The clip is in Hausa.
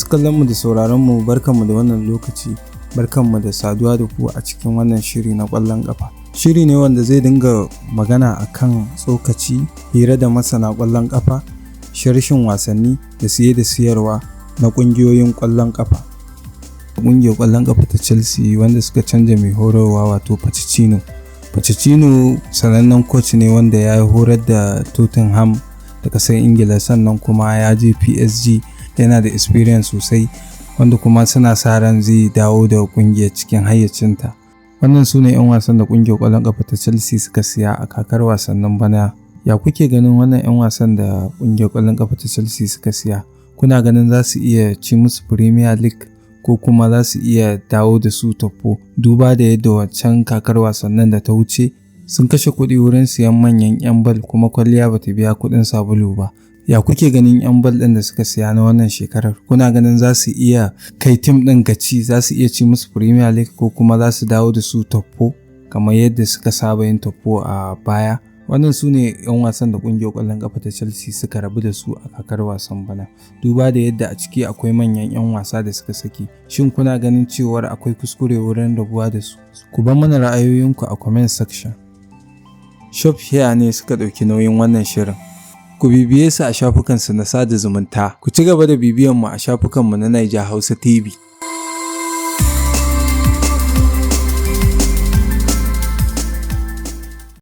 Masu kallonmu da sauraronmu barkanmu da wannan lokaci, barkanmu da saduwa da ku a cikin wannan shiri na ƙwallon ƙafa. Shiri ne wanda zai dinga magana akan tsokaci, hira da masana ƙwallon ƙafa, sharshin wasanni da siye da siyarwa na ƙungiyoyin ƙwallon ƙafa. Ƙungiyar ƙwallon ƙafa ta Chelsea wanda suka canja mai horarwa wato Pochettino. Pochettino sanannen coach ne wanda ya horar da Tottenham da ƙasar Ingila, sannan kuma ya je PSG, yana da experience sosai wanda kuma suna sa ran zai dawo da ƙungiyar cikin hayyacinta. Wannan su ne 'yan wasan da ƙungiyar ƙwallon ƙafa ta Chelsea suka siya a kakar wasannin bana. Ya kuke ganin wannan 'yan wasan da ƙungiyar ƙwallon ƙafa ta Chelsea suka siya? Kuna ganin za su iya ci musu Premier League ko kuma za su iya dawo da su top 4? Duba da yadda waccan kakar wasannin da ta wuce sun kashe kuɗi wurin siyan manyan 'yan bal kuma kwalliya bata biya kuɗin sabulu ba. Ya kuke ganin 'yan bal ɗin da suka siya na wannan shekarar? Kuna ganin za su iya kai tim ɗin gaci, za su iya ci musu Premier League ko kuma za su dawo da su top 4 kamar yadda suka saba yin top 4 a baya? Wannan su ne 'yan wasan da ƙungiyar ƙwallon ƙafa ta Chelsea suka rabu da su a kakar wasan bana. Duba da yadda a ciki akwai manyan 'yan wasa da suka saki. Shin kuna ganin cewar akwai kuskure wurin rabuwa da su? Ku bar mana ra'ayoyinku a comment section. Shop Here ne suka ɗauki nauyin wannan shirin. Ku bibiye su a shafukansu na sada zumunta. Ku ci gaba da bibiyanmu a shafukanmu na Naija Hausa TV.